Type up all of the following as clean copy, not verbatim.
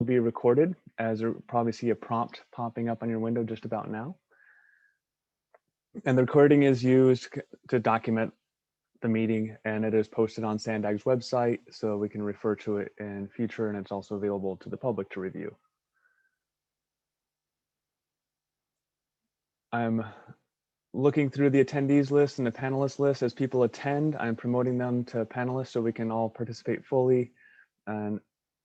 be recorded, as you'll probably see a prompt popping up on your window just about now. And the recording is used to document the meeting, and it is posted on Sandag's website, so we can refer to it in future, and it's also available to the public to review. I'm looking through the attendees list and the panelist list. As people attend, I'm promoting them to panelists so we can all participate fully and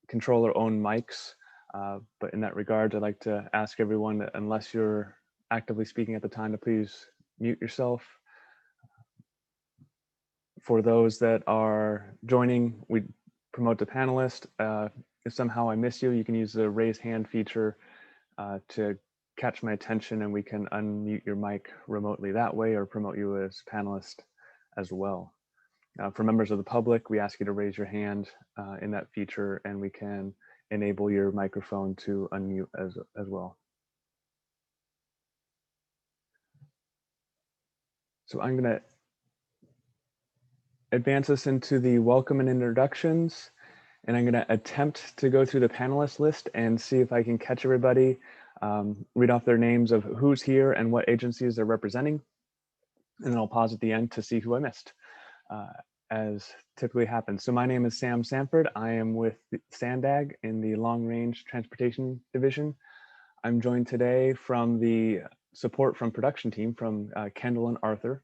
control our own mics. But in that regard, I'd like to ask everyone that unless you're actively speaking at the time, to please mute yourself. For those that are joining, we promote the panelist. If somehow I miss you, you can use the raise hand feature to catch my attention, and we can unmute your mic remotely that way, or promote you as panelist as well. For members of the public, we ask you to raise your hand in that feature, and we can enable your microphone to unmute as well. So I'm going to advance us into the welcome and introductions, and I'm going to attempt to go through the panelist list and see if I can catch everybody, read off their names of who's here and what agencies they're representing, and then I'll pause at the end to see who I missed, as typically happens. So my name is Sam Sanford. I am with Sandag in the Long Range Transportation Division. I'm joined today from the support from production team from Kendall and Arthur.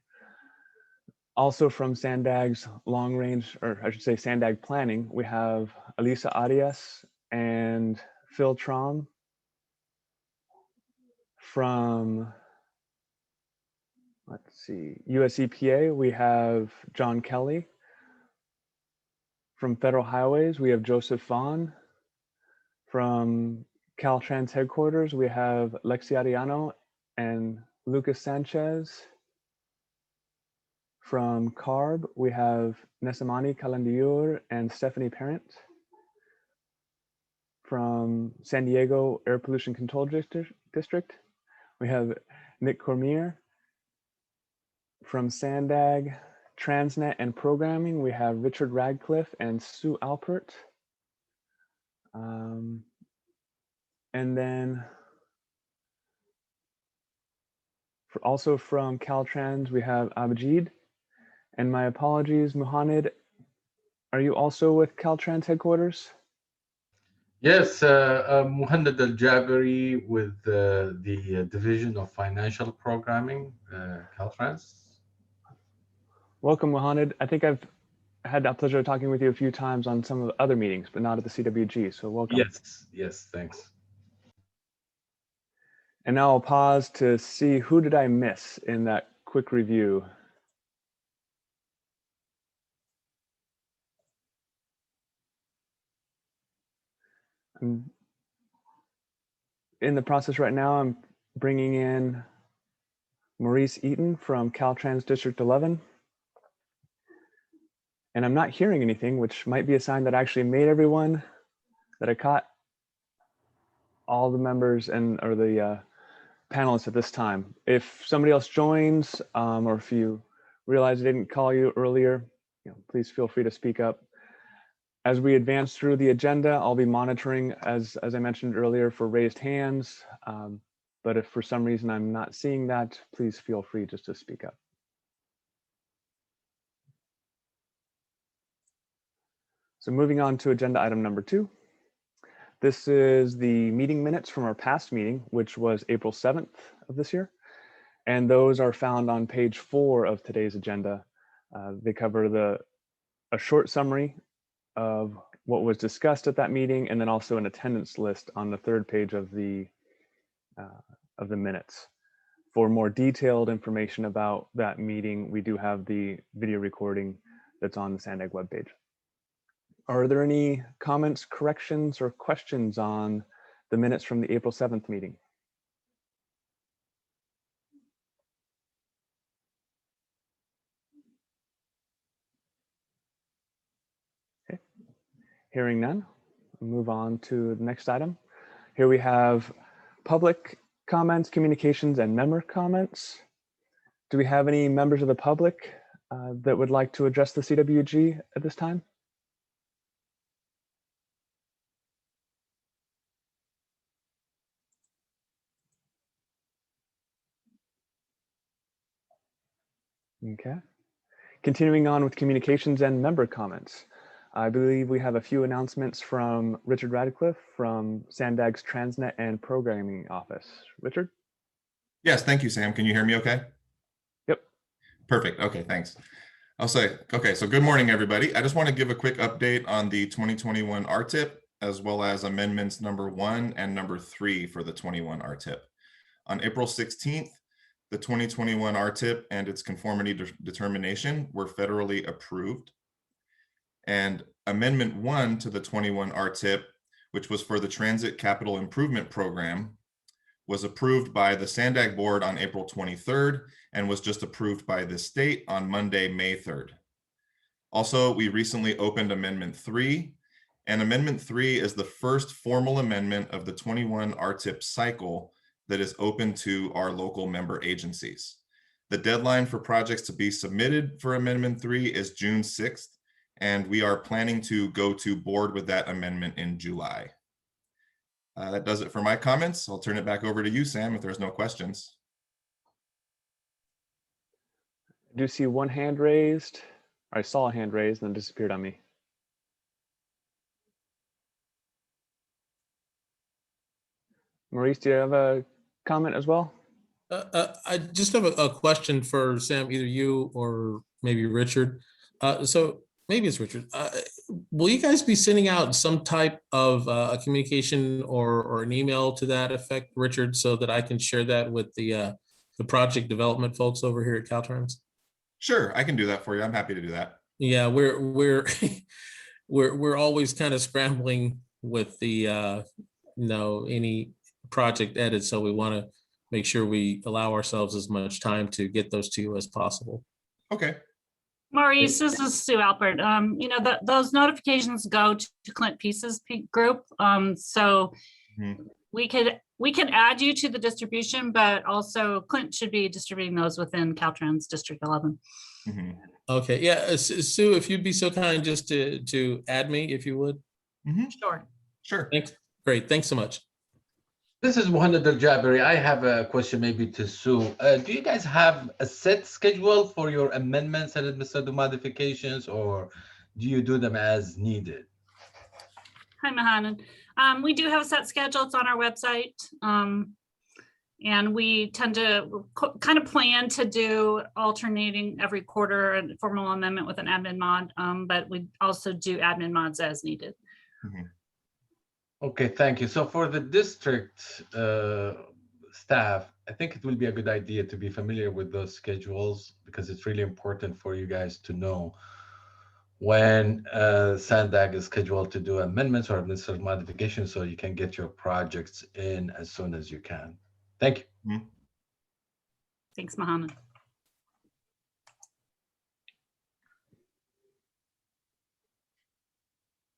Also from Sandag's long range, or I should say Sandag planning, we have Elisa Arias and Phil Traum. From, let's see, US EPA, we have John Kelly. From Federal Highways, we have Joseph Vaughn. From Caltrans headquarters, we have Lexi Ariano and Lucas Sanchez. From CARB, we have Nesamani Kalandiur and Stephanie Parent. From San Diego Air Pollution Control District, we have Nick Cormier. From Sandag Transnet and Programming, we have Richard Radcliffe and Sue Alpert. And then also from Caltrans, we have Abhijit. And my apologies, Muhammad, are you also with Caltrans headquarters? Yes, Muhammad Al-Jabari with the Division of Financial Programming, Caltrans. Welcome, Muhammad. I think I've had the pleasure of talking with you a few times on some of the other meetings, but not at the CWG, so welcome. Yes, thanks. And now I'll pause to see who did I miss in that quick review. I'm in the process right now. I'm bringing in Maurice Eaton from Caltrans District 11. And I'm not hearing anything, which might be a sign that I actually made everyone, that I caught all the members and or the panelists at this time. If somebody else joins, or if you realize I didn't call you earlier, please feel free to speak up. As we advance through the agenda, I'll be monitoring, as I mentioned earlier, for raised hands. But if for some reason I'm not seeing that, please feel free just to speak up. So moving on to agenda item number 2. This is the meeting minutes from our past meeting, which was April 7th of this year. And those are found on page 4 of today's agenda. They cover a short summary of what was discussed at that meeting, and then also an attendance list on the 3rd page of the minutes. For more detailed information about that meeting, we do have the video recording that's on the Sandag webpage. Are there any comments, corrections, or questions on the minutes from the April 7th meeting? Okay. Hearing none, we'll move on to the next item. Here we have public comments, communications, and member comments. Do we have any members of the public that would like to address the CWG at this time? Okay. Continuing on with communications and member comments. I believe we have a few announcements from Richard Radcliffe from Sandag's Transnet and Programming Office. Richard? Yes, thank you, Sam. Can you hear me okay? Yep. Perfect. Okay, thanks. I'll say, okay, so good morning, everybody. I just want to give a quick update on the 2021 RTIP, as well as amendments number 1 and number 3 for the 21 RTIP. On April 16th, the 2021 RTIP and its conformity determination were federally approved. And Amendment 1 to the 21 RTIP, which was for the Transit Capital Improvement Program, was approved by the Sandag Board on April 23rd and was just approved by the state on Monday, May 3rd. Also, we recently opened Amendment 3, and Amendment 3 is the first formal amendment of the 21 RTIP cycle that is open to our local member agencies. The deadline for projects to be submitted for Amendment 3 is June 6th, and we are planning to go to board with that amendment in July. That does it for my comments. I'll turn it back over to you, Sam, if there's no questions. I do see one hand raised. I saw a hand raised and then disappeared on me. Maurice, do you have a comment as well? I just have a question for Sam, either you or maybe Richard. So maybe it's Richard. Will you guys be sending out some type of a communication or an email to that effect, Richard, so that I can share that with the project development folks over here at Caltrans? Sure, I can do that for you. I'm happy to do that. Yeah, we're we're always kind of scrambling with the any project edits, so we want to make sure we allow ourselves as much time to get those to you as possible. Okay. Maurice, this is Sue Alpert. Those notifications go to Clint Peace's group. So we can add you to the distribution, but also Clint should be distributing those within Caltrans District 11. Okay, yeah, Sue, if you'd be so kind just to add me, if you would. Sure. Thanks. Great. Thanks so much. This is Muhammad Al-Jabari. I have a question maybe to Sue. Do you guys have a set schedule for your amendments and administrative modifications, or do you do them as needed? Hi, Mohanan. We do have a set schedule. It's on our website. And we tend to kind of plan to do alternating every quarter a formal amendment with an admin mod, but we also do admin mods as needed. Okay, thank you. So for the district staff, I think it will be a good idea to be familiar with those schedules, because it's really important for you guys to know when Sandag is scheduled to do amendments or administrative modifications, so you can get your projects in as soon as you can. Thank you. Thanks, Mohamed.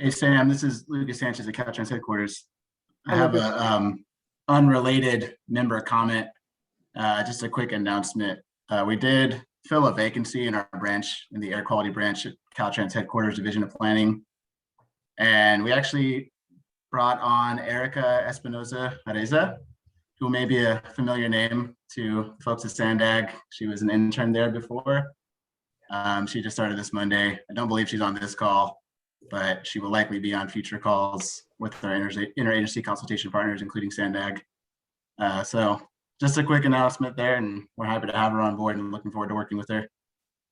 Hey, Sam, this is Lucas Sanchez at Caltrans headquarters. I have a unrelated member comment, just a quick announcement. We did fill a vacancy in our branch, in the air quality branch at Caltrans headquarters Division of Planning. And we actually brought on Erica Espinoza Areza, who may be a familiar name to folks at Sandag. She was an intern there before. She just started this Monday. I don't believe she's on this call, but she will likely be on future calls with our interagency consultation partners, including Sandag. So just a quick announcement there, and we're happy to have her on board and looking forward to working with her.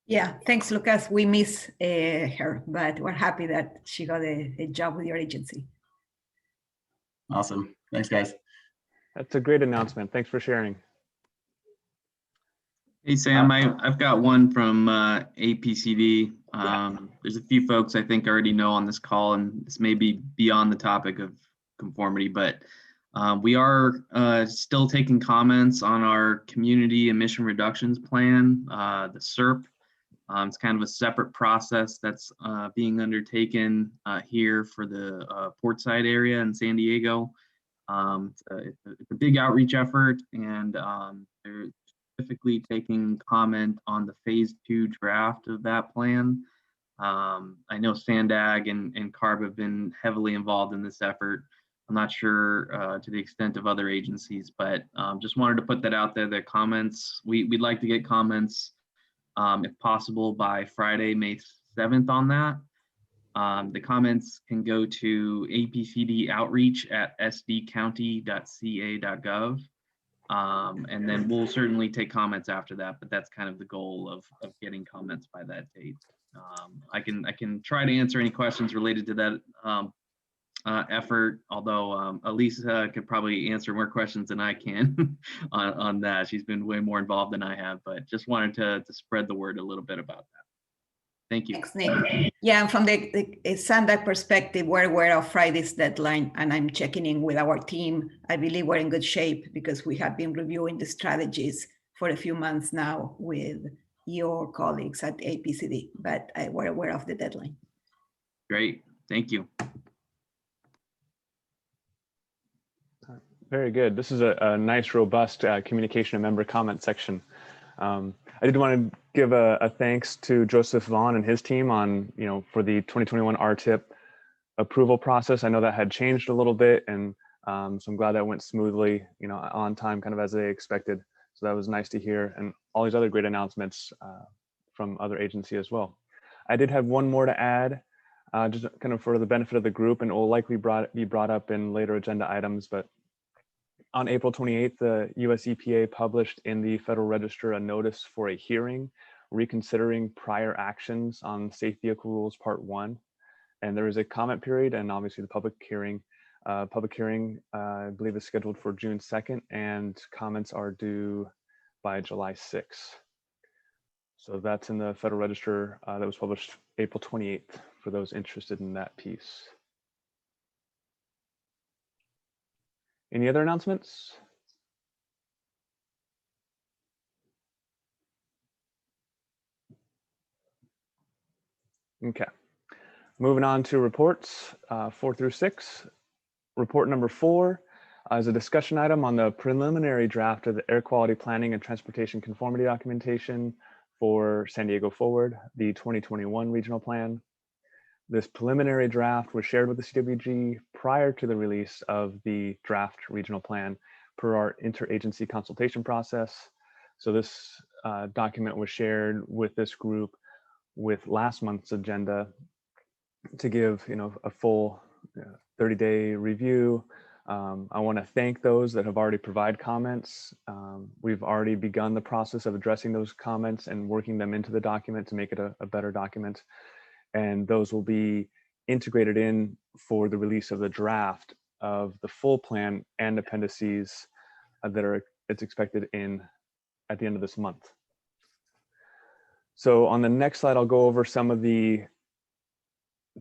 Yeah, thanks, Lucas. We miss her, but we're happy that she got a job with your agency. Awesome. Thanks, guys. That's a great announcement. Thanks for sharing. Hey, Sam, I've got one from APCD. There's a few folks I think already know on this call, and this may be beyond the topic of conformity, but we are still taking comments on our community emission reductions plan, the SERP. It's kind of a separate process that's being undertaken here for the Portside area in San Diego. It's a big outreach effort, and they're specifically taking comment on the phase 2 draft of that plan. I know Sandag and CARB have been heavily involved in this effort. I'm not sure to the extent of other agencies, but just wanted to put that out there, the comments. We'd like to get comments if possible by Friday, May 7th on that. The comments can go to apcdoutreach@sdcounty.ca.gov. And then we'll certainly take comments after that, but that's kind of the goal of getting comments by that date. I can try to answer any questions related to that effort, although Elise could probably answer more questions than I can on that. She's been way more involved than I have, but just wanted to spread the word a little bit about that. Thank you. Thanks, Nick. Yeah, and from the SANDAG perspective, we're aware of Friday's deadline, and I'm checking in with our team. I believe we're in good shape because we have been reviewing the strategies for a few months now with your colleagues at APCD, but we're aware of the deadline. Great, thank you. Very good. This is a nice, robust communication and member comment section. I did want to give a thanks to Joseph Vaughn and his team on, for the 2021 RTIP approval process. I know that had changed a little bit, and so I'm glad that went smoothly, on time, kind of as they expected. So that was nice to hear, and all these other great announcements from other agencies as well. I did have one more to add, just kind of for the benefit of the group, and it will likely be brought up in later agenda items, but on April 28th, the US EPA published in the Federal Register a notice for a hearing reconsidering prior actions on Safe Vehicle Rules Part 1. And there is a comment period, and obviously the public hearing, I believe, is scheduled for June 2nd, and comments are due by July 6th. So that's in the Federal Register that was published April 28th for those interested in that piece. Any other announcements? Okay, moving on to reports 4 through 6. Report number 4 is a discussion item on the preliminary draft of the air quality planning and transportation conformity documentation for San Diego Forward, the 2021 regional plan. This preliminary draft was shared with the CWG prior to the release of the draft regional plan per our interagency consultation process. So this document was shared with this group with last month's agenda to give a full 30-day review. I want to thank those that have already provided comments. We've already begun the process of addressing those comments and working them into the document to make it a better document. And those will be integrated in for the release of the draft of the full plan and appendices that it's expected at the end of this month. So on the next slide, I'll go over some of the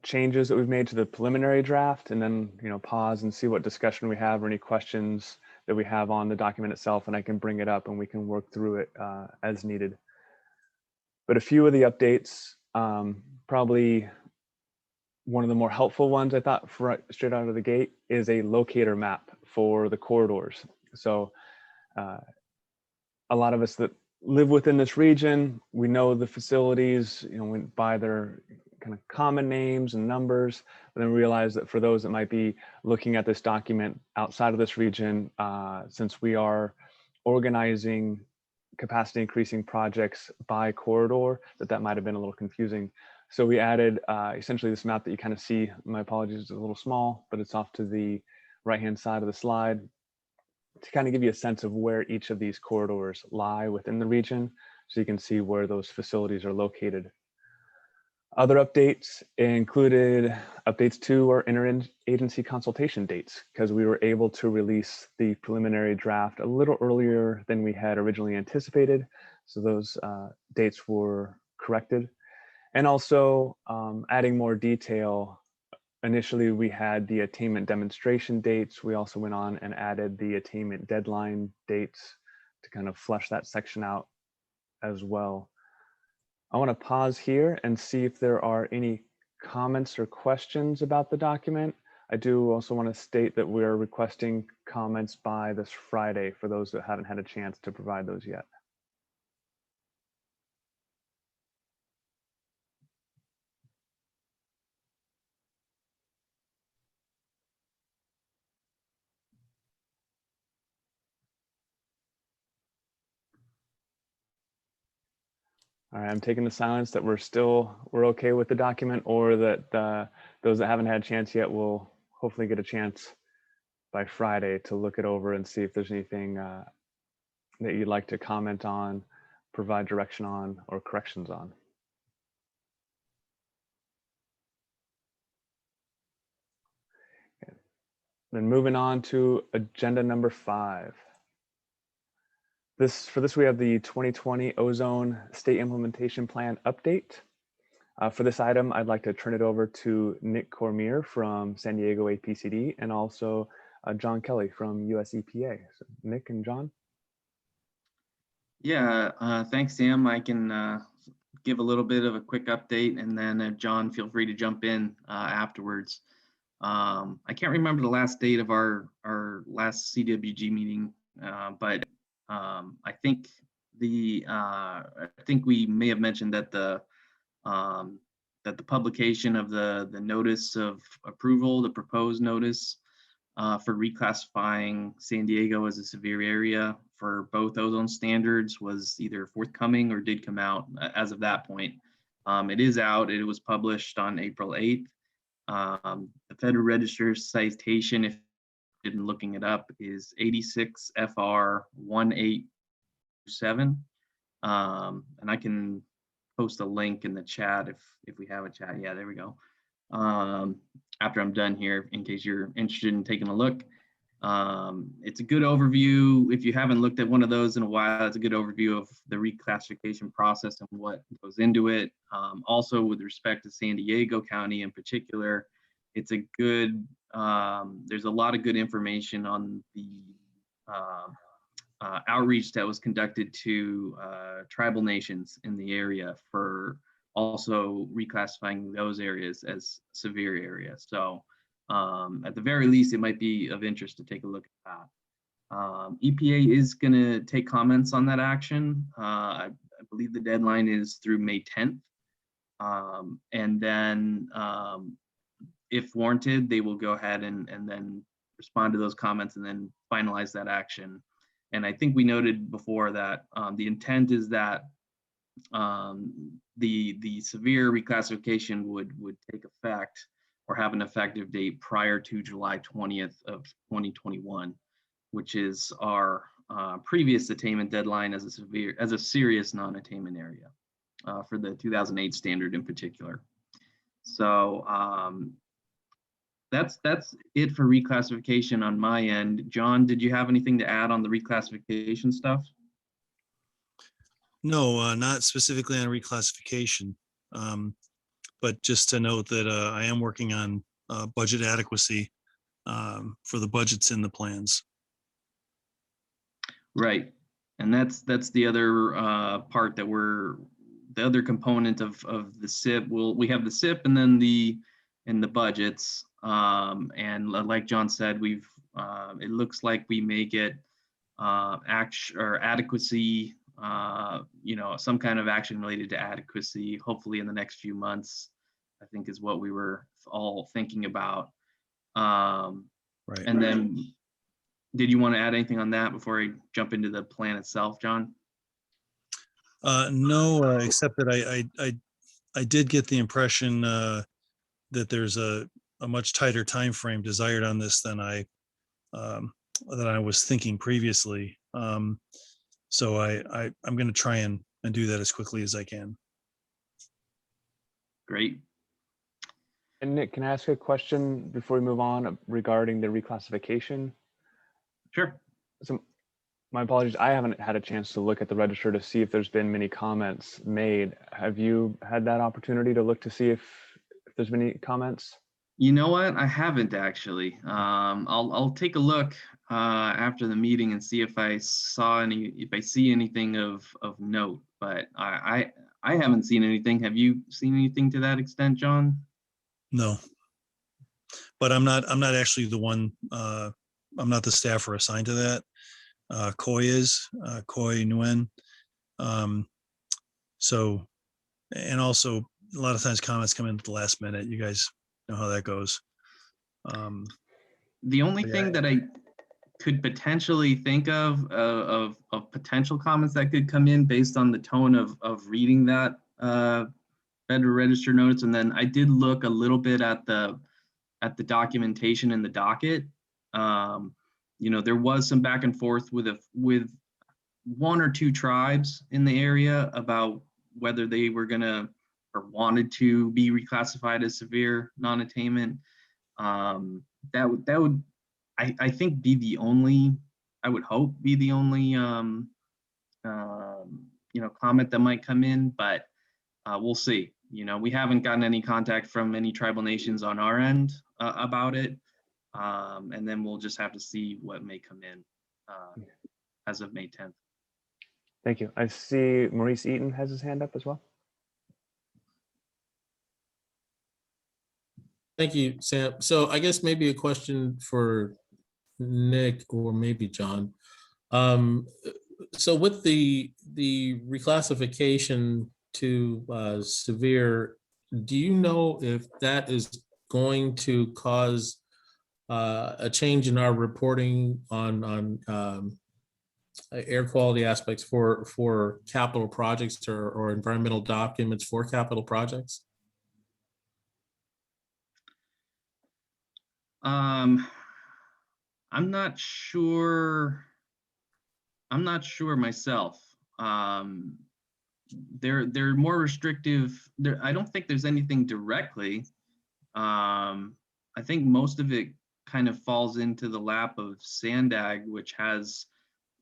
changes that we've made to the preliminary draft, and then pause and see what discussion we have or any questions that we have on the document itself, and I can bring it up and we can work through it as needed. But a few of the updates, probably one of the more helpful ones I thought straight out of the gate is a locator map for the corridors. So a lot of us that live within this region, we know the facilities, by their kind of common names and numbers, but then realize that for those that might be looking at this document outside of this region, since we are organizing capacity increasing projects by corridor, that might have been a little confusing. So we added essentially this map that you kind of see. My apologies, it's a little small, but it's off to the right-hand side of the slide to kind of give you a sense of where each of these corridors lie within the region, so you can see where those facilities are located. Other updates included updates to our interagency consultation dates, because we were able to release the preliminary draft a little earlier than we had originally anticipated. So those dates were corrected. And also adding more detail. Initially, we had the attainment demonstration dates. We also went on and added the attainment deadline dates to kind of flesh that section out as well. I want to pause here and see if there are any comments or questions about the document. I do also want to state that we are requesting comments by this Friday for those that haven't had a chance to provide those yet. All right, I'm taking the silence that we're okay with the document, or that those that haven't had a chance yet will hopefully get a chance by Friday to look it over and see if there's anything that you'd like to comment on, provide direction on, or corrections on. Okay. Then moving on to agenda number 5. For this, we have the 2020 Ozone State Implementation Plan update. For this item, I'd like to turn it over to Nick Cormier from San Diego APCD and also John Kelly from US EPA. So Nick and John. Yeah, thanks, Sam. I can give a little bit of a quick update, and then John, feel free to jump in afterwards. I can't remember the last date of our last CWG meeting, but I think we may have mentioned that the publication of the notice of approval, the proposed notice for reclassifying San Diego as a severe area for both ozone standards was either forthcoming or did come out as of that point. It is out. It was published on April 8th. The Federal Register citation, if you've been looking it up, is 86 FR 187. And I can post a link in the chat if we have a chat. Yeah, there we go. After I'm done here, in case you're interested in taking a look. It's a good overview. If you haven't looked at one of those in a while, it's a good overview of the reclassification process and what goes into it. Also, with respect to San Diego County in particular, it's a good, there's a lot of good information on the outreach that was conducted to tribal nations in the area for also reclassifying those areas as severe areas. So at the very least, it might be of interest to take a look at that. EPA is going to take comments on that action. I believe the deadline is through May 10th. And then if warranted, they will go ahead and then respond to those comments and then finalize that action. And I think we noted before that the intent is that the severe reclassification would take effect or have an effective date prior to July 20th of 2021, which is our previous attainment deadline as a serious non-attainment area for the 2008 standard in particular. So that's it for reclassification on my end. John, did you have anything to add on the reclassification stuff? No, not specifically on reclassification, but just to note that I am working on budget adequacy for the budgets in the plans. Right, and that's the other part that the other component of the SIP. We have the SIP and then the budgets, and like John said, it looks like we may get adequacy. Some kind of action related to adequacy, hopefully in the next few months, I think is what we were all thinking about. Right. And then, did you want to add anything on that before I jump into the plan itself, John? No, except that I did get the impression that there's a much tighter time frame desired on this than I was thinking previously. So I'm going to try and do that as quickly as I can. Great. And Nick, can I ask a question before we move on regarding the reclassification? Sure. So my apologies, I haven't had a chance to look at the register to see if there's been many comments made. Have you had that opportunity to look to see if there's been any comments? You know what? I haven't actually. I'll take a look after the meeting and see if I see anything of note. But I haven't seen anything. Have you seen anything to that extent, John? No, but I'm not actually the one. I'm not the staffer assigned to that. Coy is Coy Nguyen. So, and also a lot of times comments come in at the last minute. You guys know how that goes. The only thing that could potentially think of potential comments that could come in based on the tone of reading that Federal Register notice. And then I did look a little bit at the documentation in the docket. You know, there was some back and forth with one or two tribes in the area about whether they were gonna or wanted to be reclassified as severe non-attainment. That would I think be the only, I would hope be the only you know, comment that might come in, but we'll see. You know, we haven't gotten any contact from any tribal nations on our end about it. And then we'll just have to see what may come in as of May 10th. Thank you. I see Maurice Eaton has his hand up as well. Thank you, Sam. So I guess maybe a question for Nick or maybe John. So with the reclassification to severe, do you know if that is going to cause a change in our reporting on air quality aspects for capital projects or environmental documents for capital projects? I'm not sure. I'm not sure myself. They're more restrictive. I don't think there's anything directly. I think most of it kind of falls into the lap of SANDAG, which has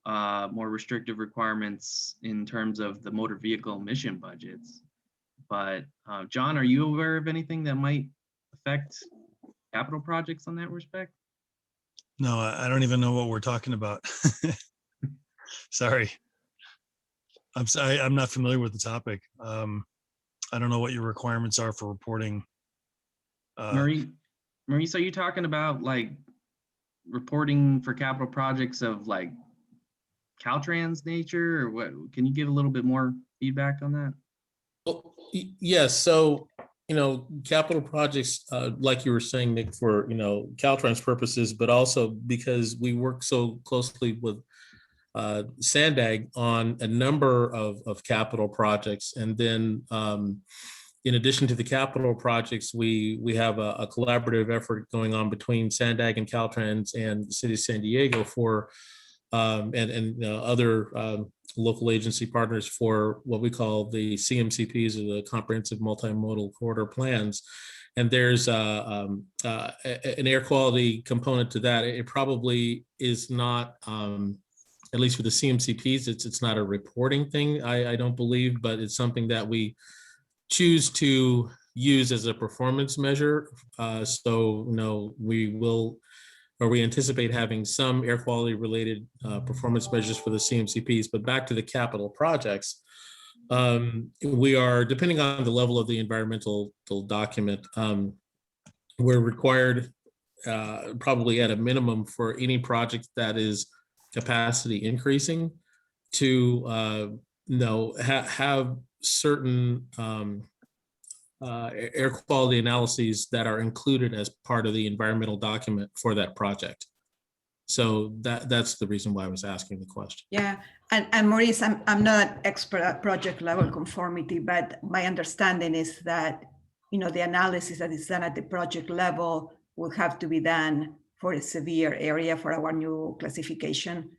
more restrictive requirements in terms of the motor vehicle emission budgets. But John, are you aware of anything that might affect capital projects on that respect? No, I don't even know what we're talking about. Sorry. I'm sorry, I'm not familiar with the topic. I don't know what your requirements are for reporting. Maurice, are you talking about like reporting for capital projects of like Caltrans nature, or what? Can you give a little bit more feedback on that? Well, yes. So, you know, capital projects, like you were saying, Nick, for, you know, Caltrans purposes, but also because we work so closely with SANDAG on a number of capital projects. And then in addition to the capital projects, we have a collaborative effort going on between SANDAG and Caltrans and the city of San Diego for and other local agency partners for what we call the CMCPs, or the Comprehensive Multimodal Corridor Plans. And there's an air quality component to that. It probably is not, at least for the CMCPs, it's not a reporting thing, I don't believe, but it's something that we choose to use as a performance measure. So, you know, we anticipate having some air quality related performance measures for the CMCPs. But back to the capital projects, we are, depending on the level of the environmental document, we're required probably at a minimum for any project that is capacity increasing to have certain air quality analyses that are included as part of the environmental document for that project. So that's the reason why I was asking the question. Yeah, and Maurice, I'm not an expert at project level conformity, but my understanding is that, you know, the analysis that is done at the project level will have to be done for a severe area for our new classification.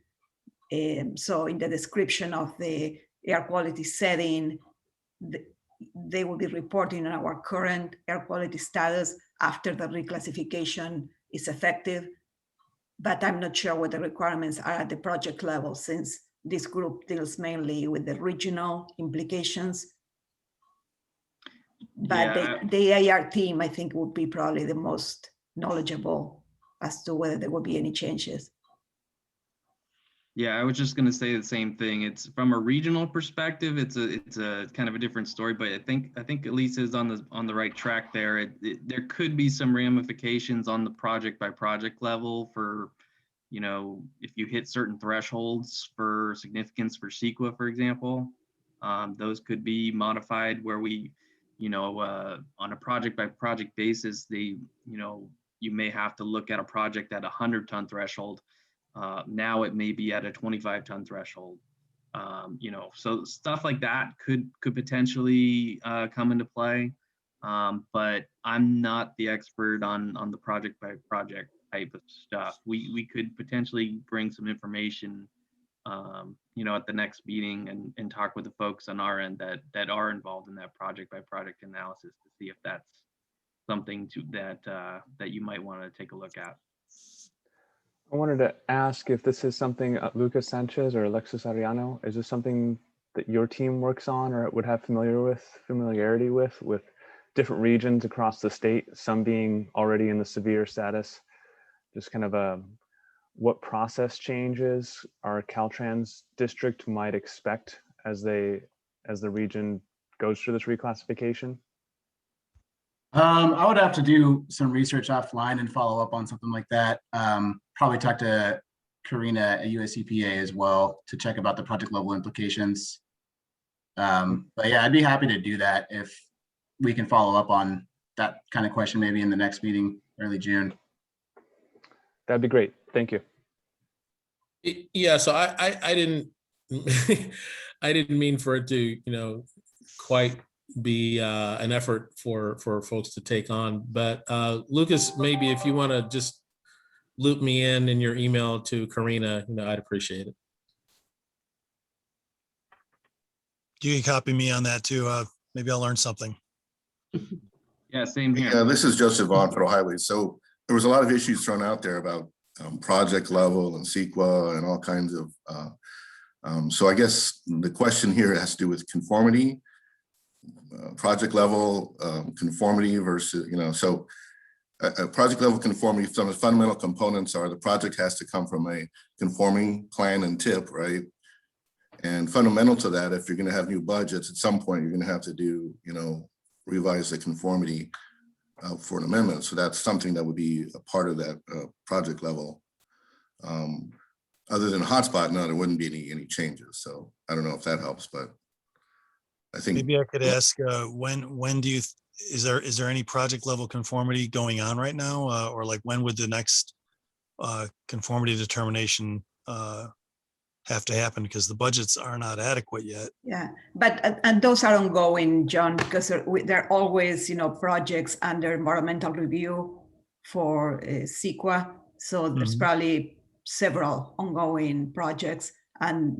So in the description of the air quality setting, they will be reporting on our current air quality status after the reclassification is effective. But I'm not sure what the requirements are at the project level, since this group deals mainly with the regional implications. But Yeah. the AR team, I think, would be probably the most knowledgeable as to whether there will be any changes. Yeah, I was just going to say the same thing. It's from a regional perspective, it's a kind of a different story, but I think Elisa is on the right track there. There could be some ramifications on the project by project level for, you know, if you hit certain thresholds for significance for CEQA, for example, those could be modified where we, you know, on a project by project basis, you know, you may have to look at a project at 100-ton threshold. Now it may be at a 25-ton threshold. So stuff like that could potentially come into play. But I'm not the expert on the project by project type of stuff. We could potentially bring some information, at the next meeting and talk with the folks on our end that are involved in that project by project analysis to see if that's something that you might want to take a look at. I wanted to ask if this is something Lucas Sanchez or Alexis Ariano, is this something that your team works on or would have familiarity with different regions across the state, some being already in the severe status? Just kind of what process changes our Caltrans district might expect as the region goes through this reclassification? I would have to do some research offline and follow up on something like that. Probably talk to Karina at US EPA as well to check about the project level implications. But yeah, I'd be happy to do that if we can follow up on that kind of question, maybe in the next meeting, early June. That'd be great. Thank you. Yeah, so I didn't I didn't mean for it to, quite be an effort for folks to take on. But Lucas, maybe if you want to just loop me in your email to Karina, I'd appreciate it. You can copy me on that too. Maybe I'll learn something. Yeah, same here. Yeah, this is Joseph Vaughn, Federal Highway. So there was a lot of issues thrown out there about project level and CEQA and all kinds of. So I guess the question here has to do with conformity, project level conformity versus, so project level conformity, some of the fundamental components are the project has to come from a conforming plan and tip, right? And fundamental to that, if you're going to have new budgets, at some point, you're going to have to do, revise the conformity for an amendment. So that's something that would be a part of that project level. Other than hotspot, no, there wouldn't be any changes. So I don't know if that helps, but I think Maybe I could ask when do you is there any project level conformity going on right now, or like when would the next conformity determination have to happen, because the budgets are not adequate yet? Yeah, but and those are ongoing, John, because they're always projects under environmental review for CEQA. So there's probably several ongoing projects, and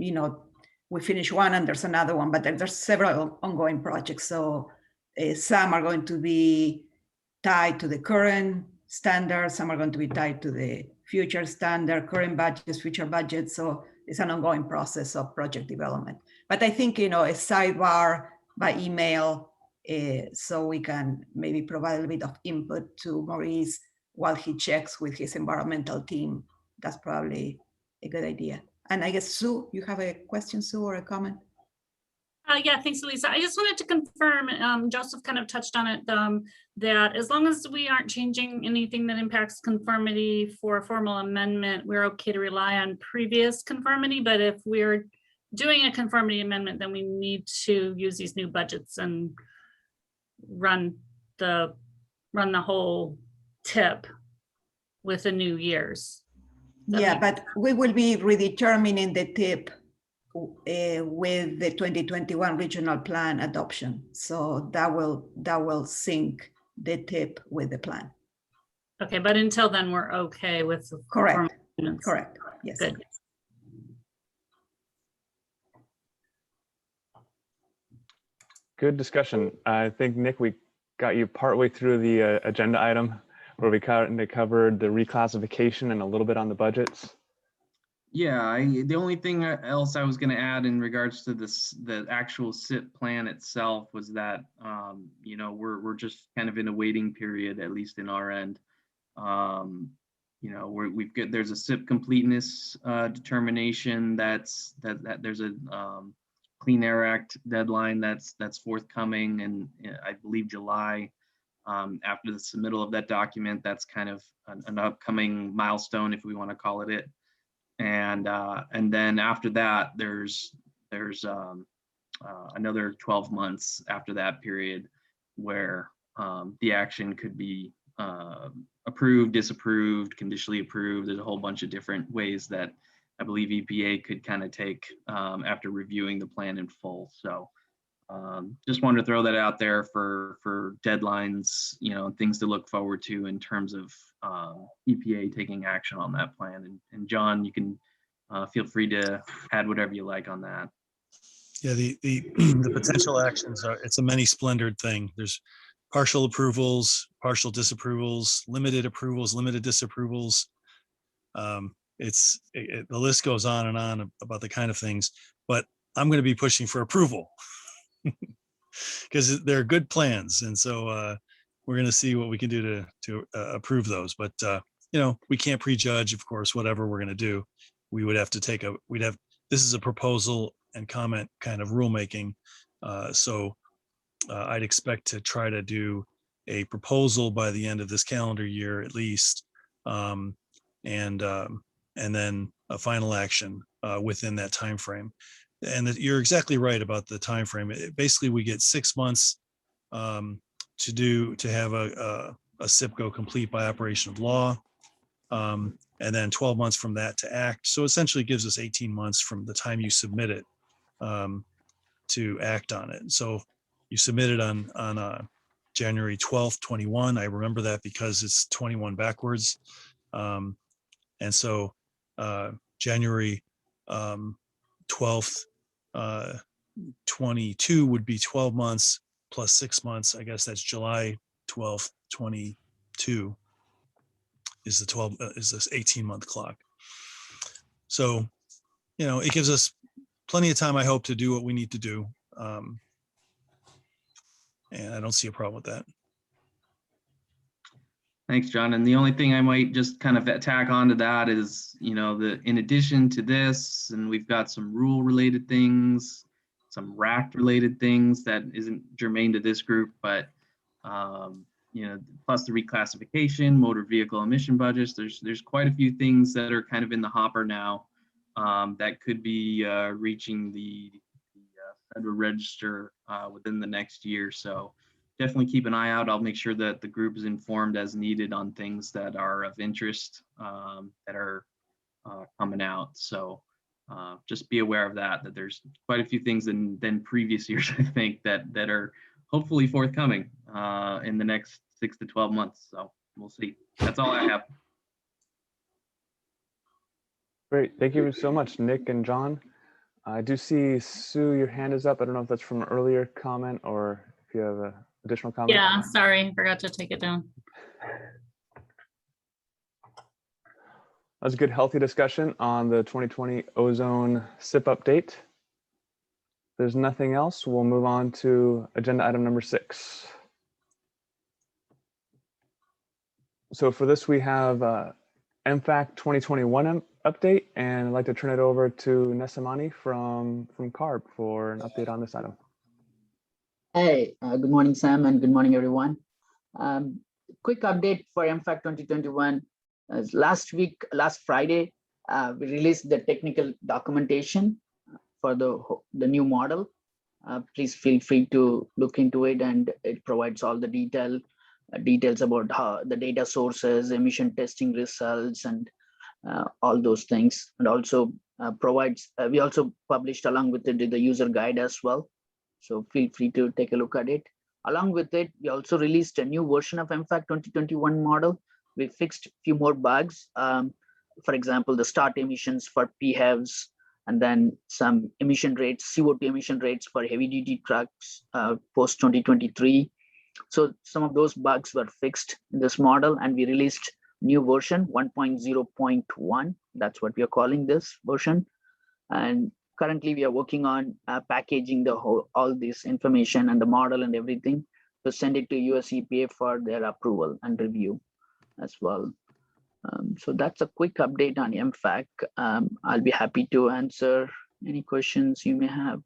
we finish one and there's another one, but there's several ongoing projects. So some are going to be tied to the current standard, some are going to be tied to the future standard, current budgets, future budgets. So it's an ongoing process of project development. But I think a sidebar by email, so we can maybe provide a little bit of input to Maurice while he checks with his environmental team. That's probably a good idea. And I guess, Sue, you have a question, Sue, or a comment? Yeah, thanks, Lisa. I just wanted to confirm, Joseph kind of touched on it, that as long as we aren't changing anything that impacts conformity for a formal amendment, we're okay to rely on previous conformity. But if we're doing a conformity amendment, then we need to use these new budgets and run the whole tip with the new years. Yeah, but we will be redetermining the tip with the 2021 regional plan adoption. So that will sync the tip with the plan. Okay, but until then, we're okay with correct. Correct. Yes. Good. Good discussion. I think, Nick, we got you partway through the agenda item where we covered the reclassification and a little bit on the budgets. Yeah, the only thing else I was going to add in regards to the actual SIP plan itself was that, we're just kind of in a waiting period, at least in our end. There's a SIP completeness determination that there's a Clean Air Act deadline that's forthcoming, and I believe July. After the submittal of that document, that's kind of an upcoming milestone, if we want to call it. And then after that, there's another 12 months after that period where the action could be approved, disapproved, conditionally approved. There's a whole bunch of different ways that I believe EPA could kind of take after reviewing the plan in full. So just wanted to throw that out there for deadlines, things to look forward to in terms of EPA taking action on that plan. And John, you can feel free to add whatever you like on that. Yeah, the potential actions are, it's a many splendored thing. There's partial approvals, partial disapprovals, limited approvals, limited disapprovals. The list goes on and on about the kind of things, but I'm going to be pushing for approval because they're good plans. And so we're going to see what we can do to approve those. But, we can't prejudge, of course, whatever we're going to do. We would have to this is a proposal and comment kind of rulemaking. So I'd expect to try to do a proposal by the end of this calendar year, at least. And then a final action within that time frame. And you're exactly right about the time frame. Basically, we get 6 months to have a SIP go complete by operation of law, and then 12 months from that to act. So essentially, it gives us 18 months from the time you submit it to act on it. So you submit it on January 12th, 21. I remember that because it's 21 backwards. And so January 12th, 22 would be 12 months plus 6 months. I guess that's July 12th, 22 is this 18-month clock. So, it gives us plenty of time, I hope, to do what we need to do. And I don't see a problem with that. Thanks, John. And the only thing I might just kind of tack onto that is, in addition to this, and we've got some rule related things, some RACT related things that isn't germane to this group, but plus the reclassification, motor vehicle emission budgets. There's quite a few things that are kind of in the hopper now that could be reaching the Federal Register within the next year. So definitely keep an eye out. I'll make sure that the group is informed as needed on things that are of interest that are coming out. So just be aware of that there's quite a few things than previous years, I think, that are hopefully forthcoming in the next 6 to 12 months. So we'll see. That's all I have. Great. Thank you so much, Nick and John. I do see, Sue, your hand is up. I don't know if that's from an earlier comment or if you have an additional comment. Yeah, sorry, forgot to take it down. That was a good, healthy discussion on the 2020 ozone SIP update. If there's nothing else, we'll move on to agenda item number 6. So for this, we have MFAC 2021 update, and I'd like to turn it over to Nesamani from CARB for an update on this item. Hey, good morning, Sam, and good morning, everyone. Quick update for MFAC 2021. Last Friday, we released the technical documentation for the new model. Please feel free to look into it, and it provides all the details about how the data sources, emission testing results, and all those things. And also we also published along with it the user guide as well. So feel free to take a look at it. Along with it, we also released a new version of MFAC 2021 model. We fixed a few more bugs. For example, the start emissions for PHEVs, and then some emission rates, CO2 emission rates for heavy duty trucks post 2023. So some of those bugs were fixed in this model, and we released new version 1.0.1. That's what we are calling this version. And currently we are working on packaging all this information and the model and everything to send it to US EPA for their approval and review as well. So that's a quick update on MFAC. I'll be happy to answer any questions you may have.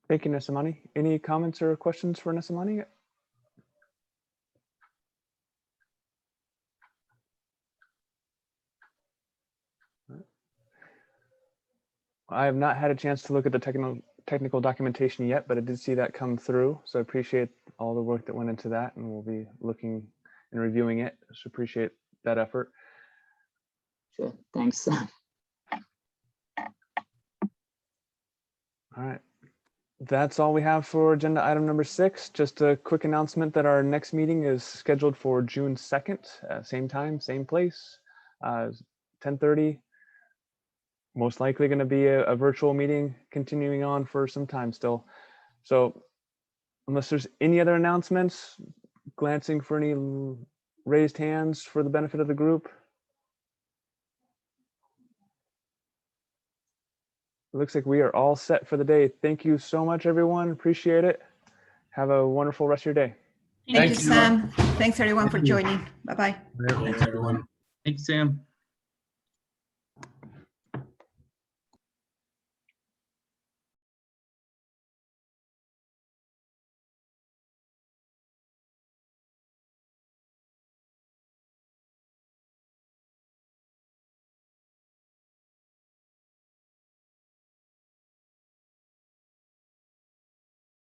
Thank you, Nesamani. Any comments or questions for Nesamani? I have not had a chance to look at the technical documentation yet, but I did see that come through. So I appreciate all the work that went into that, and we'll be looking and reviewing it. So appreciate that effort. Sure, thanks. All right. That's all we have for agenda item number 6. Just a quick announcement that our next meeting is scheduled for June 2nd, same time, same place, 10:30. Most likely going to be a virtual meeting continuing on for some time still. So unless there's any other announcements, glancing for any raised hands for the benefit of the group. It looks like we are all set for the day. Thank you so much, everyone. Appreciate it. Have a wonderful rest of your day. Thank you, Sam. Thanks everyone for joining. Bye-bye. Thanks, everyone. Thanks, Sam.